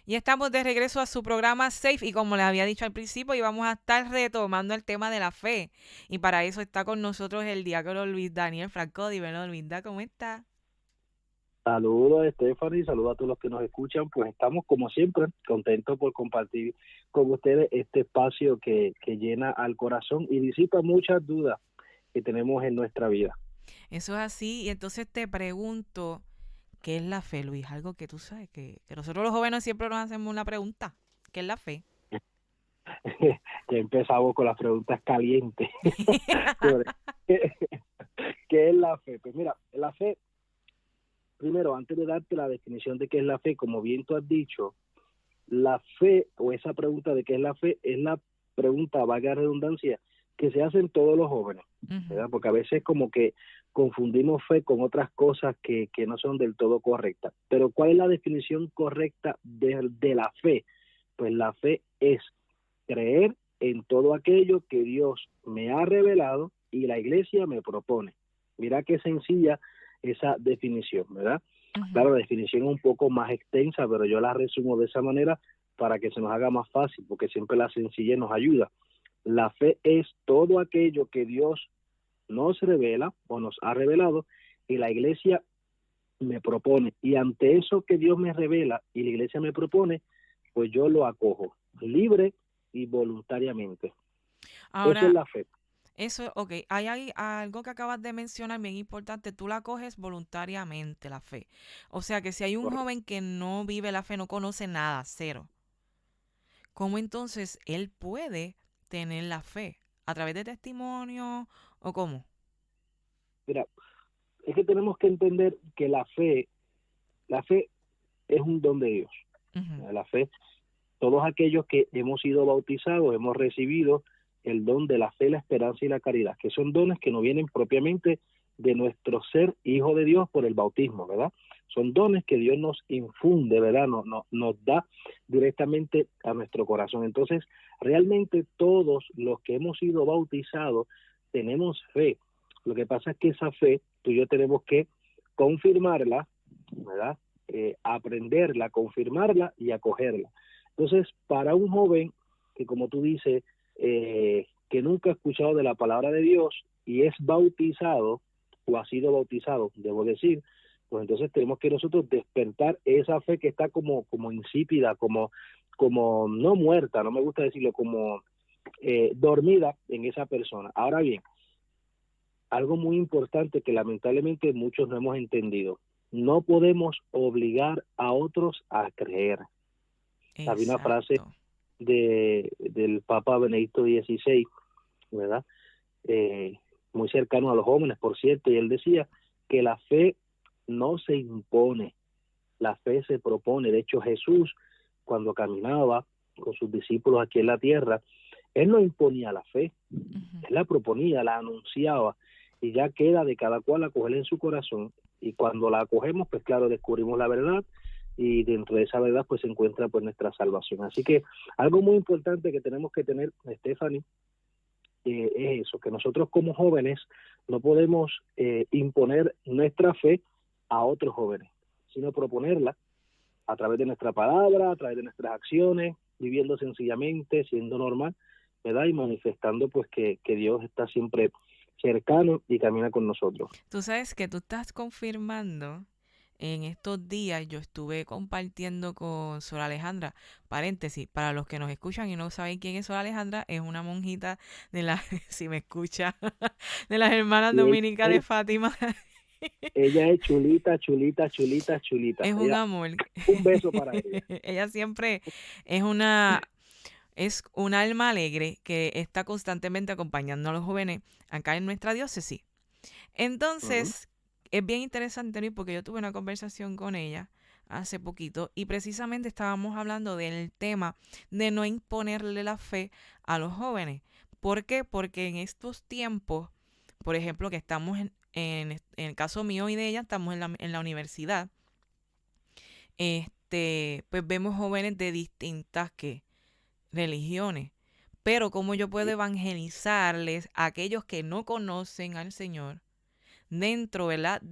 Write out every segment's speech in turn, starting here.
Y estamos de regreso a su programa Safe y como les había dicho al principio, íbamos a estar retomando el tema de la fe. Y para eso está con nosotros el diácono Luis Daniel Franco. Dímelo, Luisda, ¿cómo está? Saludos, Stephanie, saludos a todos los que nos escuchan. Pues estamos, como siempre, contentos por compartir con ustedes este espacio que llena al corazón y disipa muchas dudas que tenemos en nuestra vida. Eso es así. Y entonces te pregunto, ¿qué es la fe, Luis? Algo que tú sabes, que nosotros los jóvenes siempre nos hacemos una pregunta. ¿Qué es la fe? Ya empezamos con las preguntas calientes. Sobre ¿qué, qué es la fe? Pues mira, la fe, primero, antes de darte la definición de qué es la fe, como bien tú has dicho, la fe o esa pregunta de qué es la fe es la pregunta, valga la redundancia, que se hacen todos los jóvenes, Ujú. ¿verdad? Porque a veces como que confundimos fe con otras cosas que no son del todo correctas. Pero ¿cuál es la definición correcta de la fe? Pues la fe es creer en todo aquello que Dios me ha revelado y la iglesia me propone. Mira qué sencilla esa definición, ¿verdad? Ujú. Claro, la definición es un poco más extensa, pero yo la resumo de esa manera para que se nos haga más fácil, porque siempre la sencillez nos ayuda. La fe es todo aquello que Dios nos revela o nos ha revelado y la iglesia me propone. Y ante eso que Dios me revela y la iglesia me propone, pues yo lo acojo libre y voluntariamente. Eso es Ahora, la fe. eso, ok, hay algo que acabas de mencionar bien importante. Tú la coges voluntariamente, la fe. O sea que si hay un Correcto. joven que no vive la fe, no conoce nada, cero, ¿cómo entonces él puede tener la fe? ¿A través de testimonio o cómo? Mira, es que tenemos que entender que la fe es un don de Dios. Ujú. La fe, todos aquellos que hemos sido bautizados, hemos recibido el don de la fe, la esperanza y la caridad, que son dones que no vienen propiamente de nuestro ser hijo de Dios por el bautismo, ¿verdad? Son dones que Dios nos infunde, ¿verdad? Nos da directamente a nuestro corazón. Entonces, realmente todos los que hemos sido bautizados tenemos fe. Lo que pasa es que esa fe, tú y yo tenemos que confirmarla, ¿verdad? Aprenderla, confirmarla y acogerla. Entonces, para un joven que, como tú dices, que nunca ha escuchado de la palabra de Dios y es bautizado o ha sido bautizado, debo decir, pues entonces tenemos que nosotros despertar esa fe que está como insípida, como no muerta, no me gusta decirlo, como dormida en esa persona. Ahora bien, algo muy importante que lamentablemente muchos no hemos entendido, no podemos obligar a otros a creer. Había una frase Exacto. del Papa Benedicto XVI, ¿verdad? Eh, Muy cercano a los jóvenes, por cierto, y él decía que la fe no se impone, la fe se propone. De hecho, Jesús, cuando caminaba con sus discípulos aquí en la tierra, él no imponía la fe, Ujú. él la proponía, la anunciaba, y ya queda de cada cual acogerla en su corazón, y cuando la acogemos, pues claro, descubrimos la verdad, y dentro de esa verdad pues se encuentra pues nuestra salvación. Así que algo muy importante que tenemos que tener, Stephanie, es eso, que nosotros como jóvenes no podemos imponer nuestra fe a otros jóvenes, sino proponerla a través de nuestra palabra, a través de nuestras acciones, viviendo sencillamente, siendo normal, ¿verdad? Y manifestando pues que Dios está siempre cercano y camina con nosotros. Tú sabes que tú estás confirmando. En estos días yo estuve compartiendo con Sor Alejandra, paréntesis, para los que nos escuchan y no saben quién es Sor Alejandra, es una monjita de la, si me escucha, de las hermanas Y dominicas de Fátima. ella es chulita, chulita, chulita, chulita. Es un Ella, amor. un beso para ella. Ella siempre es un alma alegre que está constantemente acompañando a los jóvenes acá en nuestra diócesis. Uh-huh. Entonces, es bien interesante, Luis, porque yo tuve una conversación con ella hace poquito y precisamente estábamos hablando del tema de no imponerle la fe a los jóvenes. ¿Por qué? Porque en estos tiempos, por ejemplo, que estamos en el caso mío y de ella, estamos en la universidad, pues vemos jóvenes de distintas religiones. Pero cómo yo puedo evangelizarles a aquellos que no conocen al Señor dentro, ¿verdad?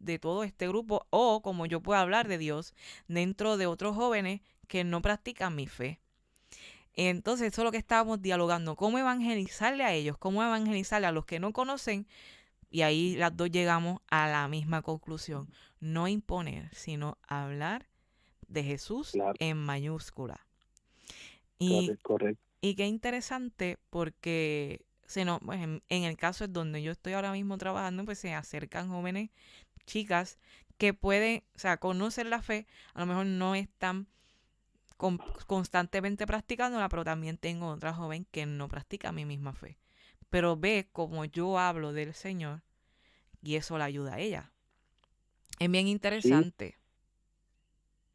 de todo este grupo o como yo puedo hablar de Dios dentro de otros jóvenes que no practican mi fe. Entonces, eso es lo que estábamos dialogando, cómo evangelizarle a ellos, cómo evangelizarle a los que no conocen, y ahí las dos llegamos a la misma conclusión, no imponer, sino hablar de Jesús Claro, en mayúscula. Y, correcto, correcto. y qué interesante porque pues, en el caso es donde yo estoy ahora mismo trabajando, pues se acercan jóvenes, chicas, que pueden, o sea, conocen la fe, a lo mejor no están constantemente practicándola, pero también tengo otra joven que no practica mi misma fe. Pero ve como yo hablo del Señor y eso la ayuda a ella. Es bien Sí, interesante.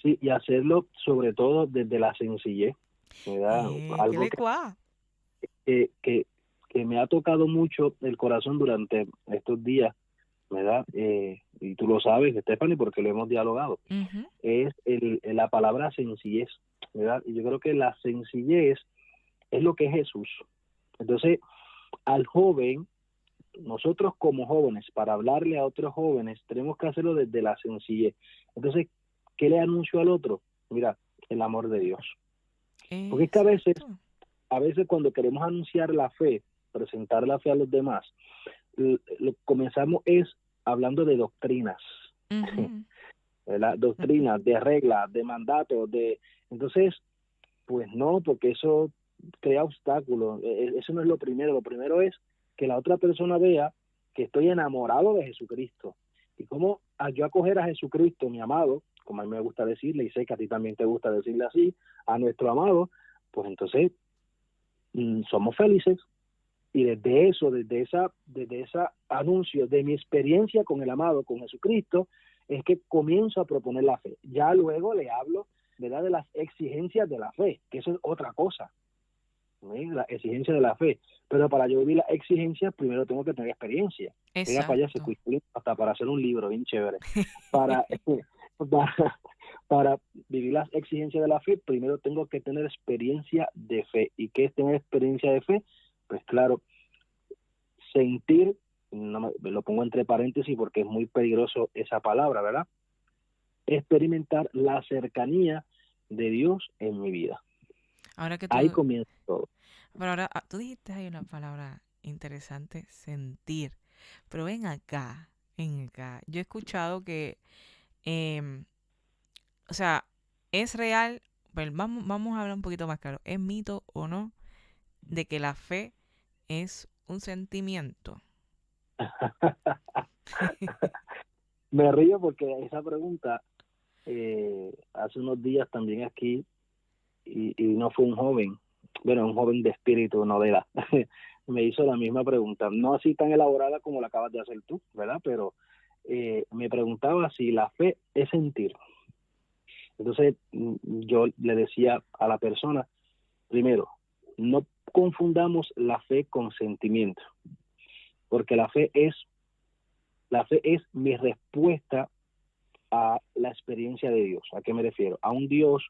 sí, y hacerlo sobre todo desde la sencillez, ¿verdad? ¿Qué Algo le cuá? que, que, que me ha tocado mucho el corazón durante estos días, ¿verdad? Y tú lo sabes, Stephanie, porque lo hemos dialogado, Ujú. es la palabra sencillez, ¿verdad? Y yo creo que la sencillez es lo que es Jesús. Entonces, al joven, nosotros como jóvenes, para hablarle a otros jóvenes, tenemos que hacerlo desde la sencillez. Entonces, ¿qué le anuncio al otro? Mira, el amor de Dios. Porque es que Exacto. a veces cuando queremos anunciar la fe, presentar la fe a los demás, lo comenzamos es hablando de doctrinas, Ujú. ¿verdad? Doctrinas, de reglas, de mandatos, de... Entonces, pues no, porque eso crea obstáculos. Eso no es lo primero es que la otra persona vea que estoy enamorado de Jesucristo. Y cómo yo acoger a Jesucristo, mi amado, como a mí me gusta decirle, y sé que a ti también te gusta decirle así, a nuestro amado, pues entonces somos felices. Y desde eso, desde esa anuncio de mi experiencia con el amado, con Jesucristo, es que comienzo a proponer la fe. Ya luego le hablo, ¿verdad?, de las exigencias de la fe, que eso es otra cosa, ¿no? La exigencia de la fe. Pero para yo vivir las exigencias, primero tengo que tener experiencia. Mira, para allá se Exacto. hasta para hacer un libro bien chévere. Para, para, para vivir las exigencias de la fe, primero tengo que tener experiencia de fe. ¿Y qué es tener experiencia de fe? Pues claro, sentir, no lo pongo entre paréntesis porque es muy peligroso esa palabra, ¿verdad? Experimentar la cercanía de Dios en mi vida. Ahora que Ahí tú, comienza todo. pero ahora tú dijiste ahí una palabra interesante, sentir. Pero ven acá, ven acá. Yo he escuchado que, em, o sea, es real, pero vamos a hablar un poquito más claro. ¿Es mito o no de que la fe es un sentimiento? Me río porque esa pregunta hace unos días también aquí y no fue un joven, bueno, un joven de espíritu, no de edad, me hizo la misma pregunta, no así tan elaborada como la acabas de hacer tú, ¿verdad? Pero me preguntaba si la fe es sentir. Entonces yo le decía a la persona, primero, no confundamos la fe con sentimiento, porque la fe es mi respuesta a la experiencia de Dios. ¿A qué me refiero? A un Dios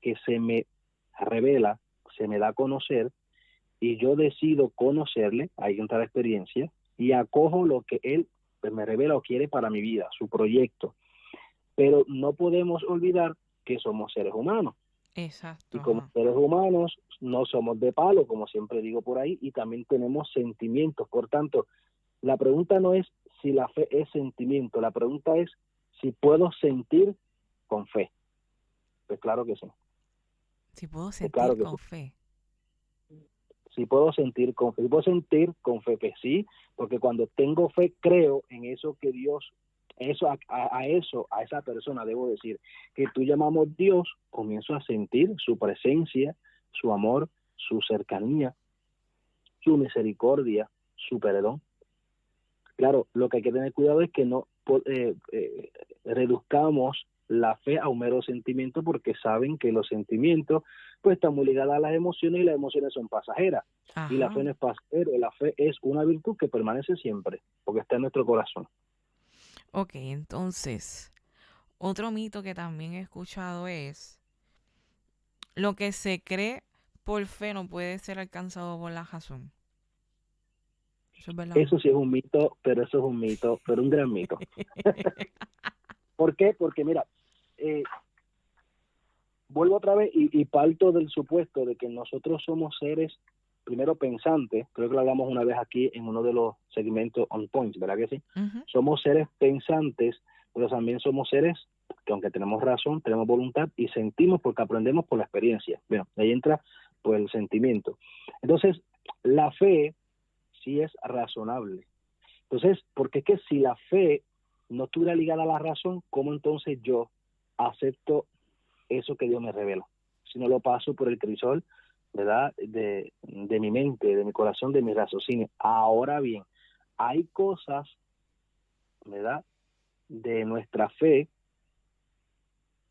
que se me revela, se me da a conocer y yo decido conocerle, ahí entra la experiencia, y acojo lo que Él me revela o quiere para mi vida, su proyecto. Pero no podemos olvidar que somos seres humanos Exacto, y como ajá. seres humanos no somos de palo, como siempre digo por ahí, y también tenemos sentimientos. Por tanto, la pregunta no es si la fe es sentimiento, la pregunta es si puedo sentir con fe. Pues claro que sí, Si puedo pues sentir claro que sí. con fe. Si puedo sentir con fe, si puedo sentir con fe, pues sí, porque cuando tengo fe creo en eso que Dios, eso a esa persona debo decir que tú llamamos Dios, comienzo a sentir su presencia, su amor, su cercanía, su misericordia, su perdón. Claro, lo que hay que tener cuidado es que no reduzcamos la fe a un mero sentimiento porque saben que los sentimientos pues están muy ligados a las emociones y las emociones son pasajeras y la fe Ajá. no es pasajera, la fe es una virtud que permanece siempre porque está en nuestro corazón. Ok, entonces, otro mito que también he escuchado es, lo que se cree por fe no puede ser alcanzado por la razón. Eso es verdad. Eso sí es un mito, pero eso es un mito, pero un gran mito. ¿Por qué? Porque mira, eh, vuelvo otra vez y parto del supuesto de que nosotros somos seres, primero pensantes, creo que lo hablamos una vez aquí en uno de los segmentos on points, ¿verdad que sí? Ujú. Somos seres pensantes, pero también somos seres que aunque tenemos razón, tenemos voluntad y sentimos porque aprendemos por la experiencia. Bueno, ahí entra pues el sentimiento. Entonces, la fe sí es razonable. Entonces, porque es que si la fe no estuviera ligada a la razón, ¿cómo entonces yo acepto eso que Dios me revela? Si no lo paso por el crisol, ¿verdad? De mi mente, de mi corazón, de mi raciocinio. Ahora bien, hay cosas, ¿verdad? De nuestra fe,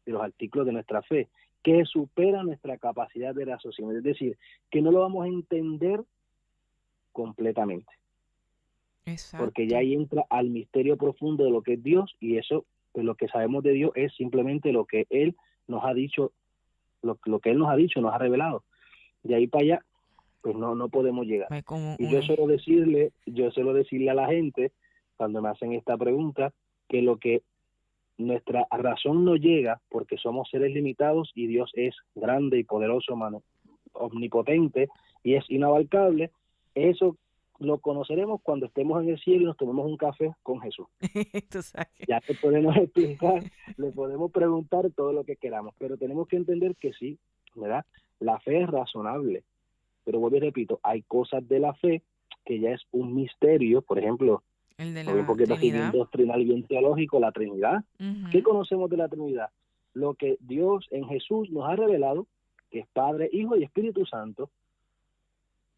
de los artículos de nuestra fe, que superan nuestra capacidad de raciocinio. Es decir, que no lo vamos a entender completamente, porque ya Exacto. ahí entra al misterio profundo de lo que es Dios, y eso, pues lo que sabemos de Dios es simplemente lo que Él nos ha dicho, lo que Él nos ha dicho, nos ha revelado. De ahí para allá, pues no podemos llegar. Es como Y yo suelo decirle a la gente, cuando me hacen esta pregunta, que lo que nuestra razón no llega, porque somos seres limitados y Dios es grande y poderoso, omnipotente y es inabarcable, eso lo conoceremos cuando estemos en el cielo y nos tomemos un café con Jesús. Tú sabes que- Ya te podemos explicar, le podemos preguntar todo lo que queramos, pero tenemos que entender que sí, ¿verdad? La fe es razonable, pero vuelvo y repito, hay cosas de la fe que ya es un misterio, por ejemplo, el de o bien la porque así bien Trinidad. doctrinal y bien teológico, la Trinidad. ¿Qué Ujú. conocemos de la Trinidad? Lo que Dios en Jesús nos ha revelado, que es Padre, Hijo y Espíritu Santo,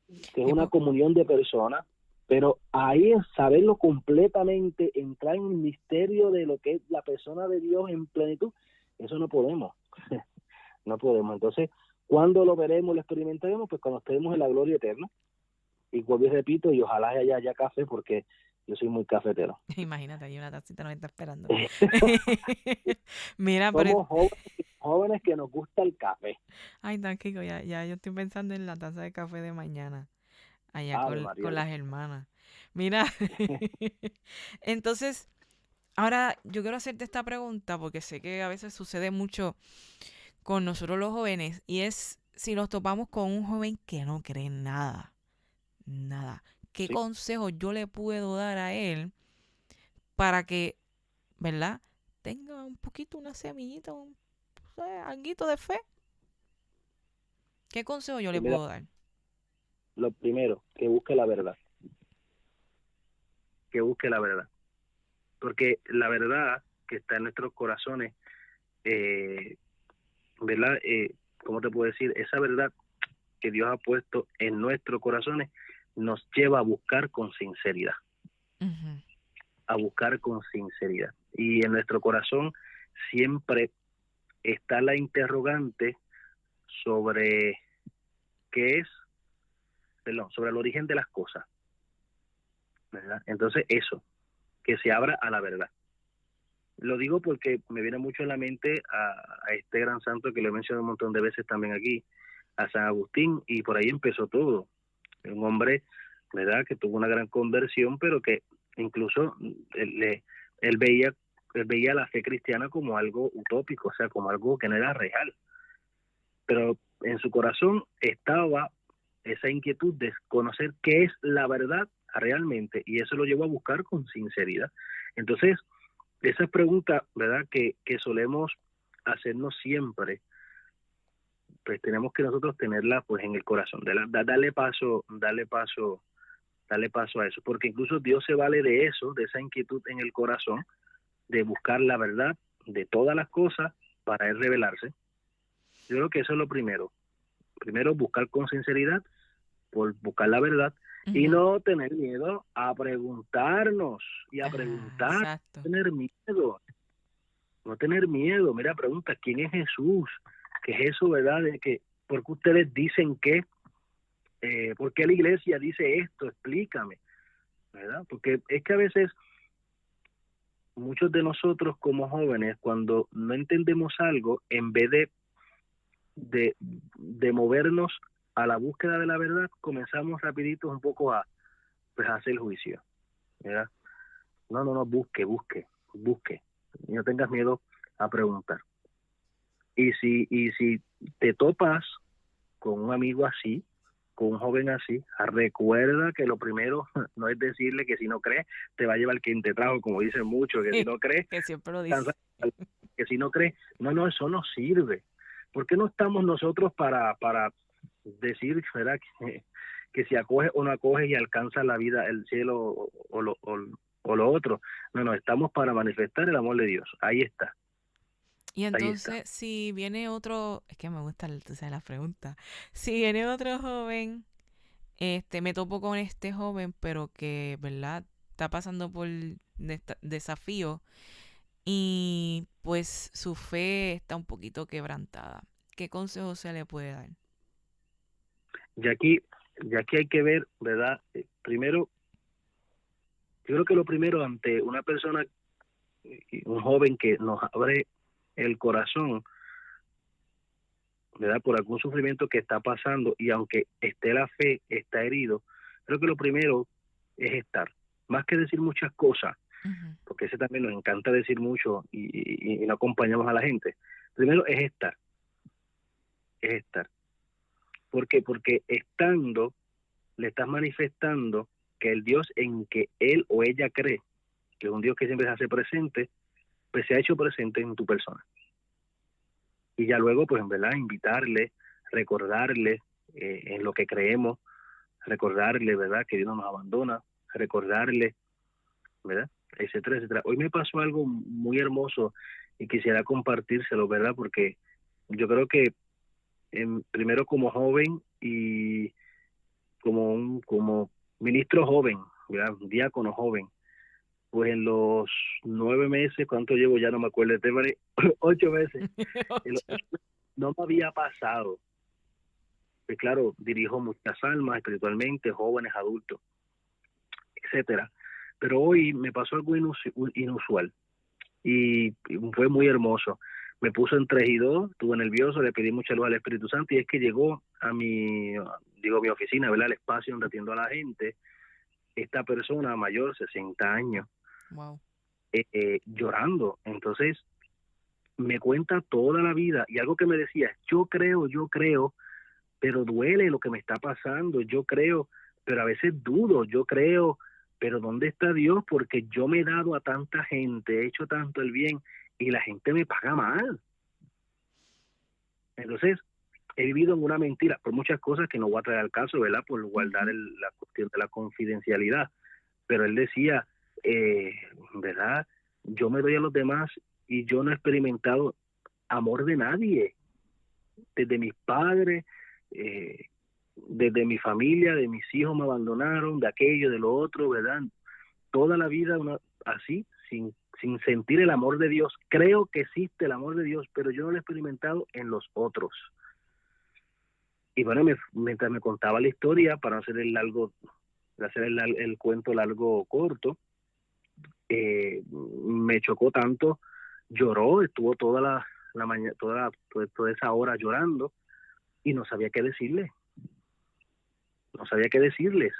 que es Sí, una comunión de personas, pero ahí es saberlo completamente, entrar en el misterio de lo que es la persona de Dios en plenitud, eso no podemos, no podemos. Entonces, ¿cuándo lo veremos, lo experimentaremos? Pues cuando estemos en la gloria eterna. Y vuelvo y repito, y ojalá haya café, porque yo soy muy cafetero. imagínate, hay una tacita nos está esperando. Mira, pero Somos jóvenes que nos gusta el café. ay, tan Kiko, ya yo estoy pensando en la taza de café de mañana, allá Ave María. con las hermanas. Mira, entonces, ahora yo quiero hacerte esta pregunta porque sé que a veces sucede mucho con nosotros los jóvenes y es si nos topamos con un joven que no cree en nada, nada. ¿Qué Sí, consejo yo le puedo dar a él para que, ¿verdad? Tenga un poquito, una semillita, un alguito de fe. ¿Qué consejo yo le pues mira, puedo dar? lo primero, que busque la verdad, que busque la verdad. Porque la verdad que está en nuestros corazones, eh, ¿verdad? ¿Cómo te puedo decir? Esa verdad que Dios ha puesto en nuestros corazones nos lleva a buscar con sinceridad, Ujú. a buscar con sinceridad. Y en nuestro corazón siempre está la interrogante sobre qué es, perdón, sobre el origen de las cosas, ¿verdad? Entonces eso, que se abra a la verdad. Lo digo porque me viene mucho en la mente a este gran santo que lo he mencionado un montón de veces también aquí, a San Agustín, y por ahí empezó todo. Un hombre, ¿verdad?, que tuvo una gran conversión, pero que incluso él veía, él veía la fe cristiana como algo utópico, o sea, como algo que no era real. Pero en su corazón estaba esa inquietud de conocer qué es la verdad realmente, y eso lo llevó a buscar con sinceridad. Entonces, esa pregunta, ¿verdad?, que solemos hacernos siempre, pues tenemos que nosotros tenerla pues en el corazón, darle paso a eso, porque incluso Dios se vale de eso, de esa inquietud en el corazón, de buscar la verdad de todas las cosas para él revelarse. Yo creo que eso es lo primero. Primero, buscar con sinceridad, por buscar la verdad, y Ujú. no tener miedo a preguntarnos y a Ah, preguntar, exacto. tener miedo, no tener miedo. Mira, pregunta, ¿quién es Jesús? ¿Qué es eso, verdad? De que, ¿por qué ustedes dicen que? ¿Por qué la iglesia dice esto? Explícame, ¿verdad? Porque es que a veces muchos de nosotros como jóvenes, cuando no entendemos algo, en vez de movernos a la búsqueda de la verdad, comenzamos rapiditos un poco a pues hace el juicio, ¿verdad? No, busque, y no tengas miedo a preguntar. Y si te topas con un amigo así, con un joven así, recuerda que lo primero no es decirle que si no crees, te va a llevar quien te trajo, como dicen muchos, que si no crees, Que siempre lo dice. cansa, que si no crees, no, eso no sirve. ¿Por qué no estamos nosotros para decir, ¿verdad? Que si acoges o no acoges y alcanzas la vida, el cielo o lo otro? No, estamos para manifestar el amor de Dios. Ahí está, Y ahí está. entonces, si viene otro, es que me gusta la pregunta. Si viene otro joven, me topo con este joven, pero que, ¿verdad? Está pasando por desafío y pues su fe está un poquito quebrantada. ¿Qué consejo se le puede dar? Y aquí hay que ver, ¿verdad? Primero, yo creo que lo primero ante una persona, un joven que nos abre el corazón, ¿verdad? Por algún sufrimiento que está pasando y aunque esté la fe, está herido, creo que lo primero es estar. Más que decir muchas cosas, Ujú. porque ese también nos encanta decir mucho y no acompañamos a la gente. Primero es estar. ¿Por qué? Porque estando, le estás manifestando que el Dios en que él o ella cree, que es un Dios que siempre se hace presente, pues se ha hecho presente en tu persona. Y ya luego, pues en verdad, invitarle, recordarle en lo que creemos, recordarle, ¿verdad?, que Dios no nos abandona, recordarle, ¿verdad?, etcétera, etcétera. Hoy me pasó algo muy hermoso y quisiera compartírselo, ¿verdad?, porque yo creo que primero como joven y como ministro joven, ¿verdad?, diácono joven, pues en los 9 meses, ¿cuánto llevo? Ya no me acuerdo el tema, 8 meses, en los 8 meses no me había pasado. Pues claro, dirijo muchas almas espiritualmente, jóvenes, adultos, etcétera. Pero hoy me pasó algo inusual y fue muy hermoso. Me puso en 3 y 2, estuve nervioso, le pedí mucha luz al Espíritu Santo y es que llegó a mi oficina, ¿verdad?, el espacio donde atiendo a la gente, esta persona mayor, 60 años, Wow. llorando. Entonces me cuenta toda la vida y algo que me decía, yo creo, pero duele lo que me está pasando, yo creo, pero a veces dudo, yo creo, pero ¿dónde está Dios? Porque yo me he dado a tanta gente, he hecho tanto el bien y la gente me paga mal. Entonces, he vivido en una mentira por muchas cosas que no voy a traer al caso, ¿verdad? Por guardar Ujú. la cuestión de la confidencialidad. Pero él decía, eh, ¿verdad? Yo me doy a los demás y yo no he experimentado amor de nadie, desde mis padres, eh, desde mi familia, de mis hijos me abandonaron, de aquello, de lo otro, ¿verdad? Toda la vida así, sin sentir el amor de Dios. Creo que existe el amor de Dios, pero yo no lo he experimentado en los otros. Y bueno, mientras me contaba la historia, para hacer el cuento largo corto, me chocó tanto, lloró, estuvo toda la mañana, toda esa hora llorando y no sabía qué decirle, no sabía qué decirles.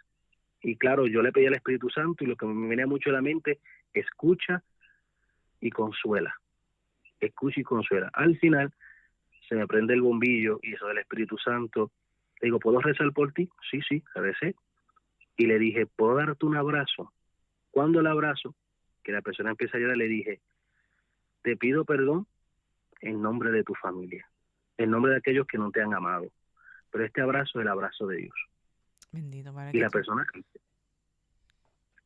Y claro, yo le pedí al Espíritu Santo y lo que me venía mucho a la mente, escucha y consuela, escucha y consuela. Al final se me prende el bombillo y eso del Espíritu Santo. Le digo, ¿puedo rezar por ti? Sí, recé. Y le dije, ¿puedo darte un abrazo? Cuando el abrazo, que la persona empieza a llorar, le dije, te pido perdón en nombre de tu familia, en nombre de aquellos que no te han amado. Pero este abrazo es el abrazo de Dios. Bendito para Y que la tú. persona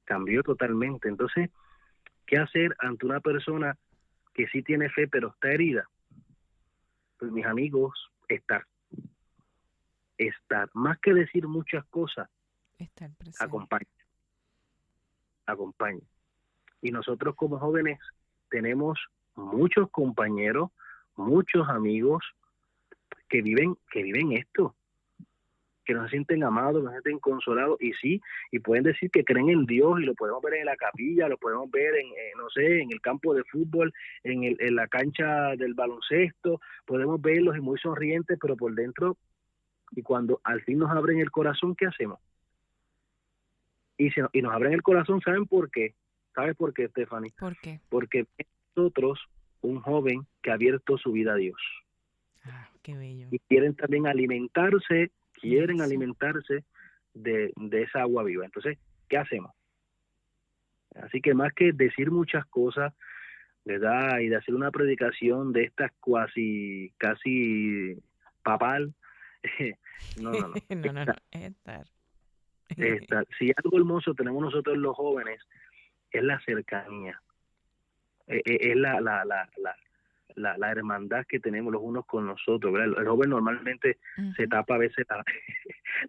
cambió totalmente. Entonces, ¿qué hacer ante una persona que sí tiene fe pero está herida? Pues mis amigos, estar, más que decir muchas cosas, Estar presente. acompaña, acompaña. Y nosotros como jóvenes tenemos muchos compañeros, muchos amigos que viven esto, que no se sienten amados, no se sienten consolados, y sí, y pueden decir que creen en Dios, y lo podemos ver en la capilla, lo podemos ver en, no sé, en el campo de fútbol, en la cancha del baloncesto, podemos verlos y muy sonrientes, pero por dentro, y cuando al fin nos abren el corazón, ¿qué hacemos? y nos abren el corazón. ¿Saben por qué? ¿Sabes por qué, Stephanie? ¿Por qué? Porque nosotros, un joven que ha abierto su vida a Dios. Qué bello. Y quieren también alimentarse, Eso. de esa agua viva. Entonces, ¿qué hacemos? Así que más que decir muchas cosas, ¿verdad? Y de hacer una predicación de estas casi papal, no. No, es estar. Si algo hermoso tenemos nosotros los jóvenes, es la cercanía, es la hermandad que tenemos los unos con los otros, ¿verdad? El joven normalmente se tapa a veces,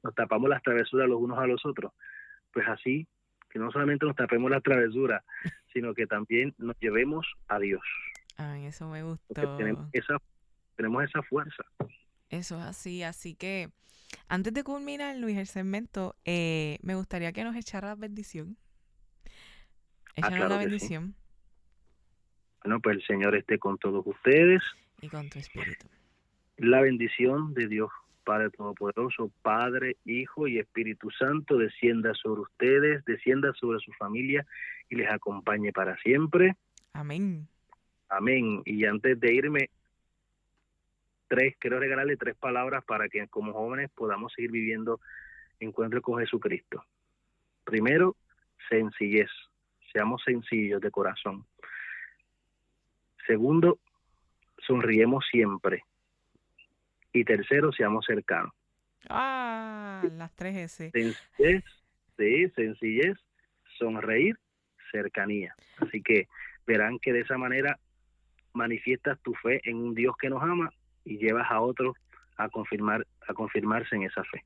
nos tapamos las travesuras los unos a los otros. Pues así, que no solamente nos tapemos las travesuras, sino que también nos llevemos a Dios. Eso me Porque gustó. tenemos esa fuerza. Eso es así. Así que, antes de culminar, Luis, el segmento, me gustaría que nos echara la bendición. Échanos Claro la que sí. bendición. Bueno, pues el Señor esté con todos ustedes. Y con tu espíritu. La bendición de Dios Padre Todopoderoso, Padre, Hijo y Espíritu Santo, descienda sobre ustedes, descienda sobre su familia y les acompañe para siempre. Amén. Amén. Y antes de irme, quiero regalarle 3 palabras para que como jóvenes podamos seguir viviendo encuentro con Jesucristo. Primero, sencillez. Seamos sencillos de corazón. Segundo, sonriemos siempre. Y tercero, seamos cercanos. Las 3 S. Sencillez, sonreír, cercanía. Así que verán que de esa manera manifiestas tu fe en un Dios que nos ama y llevas a otros a confirmarse en esa fe.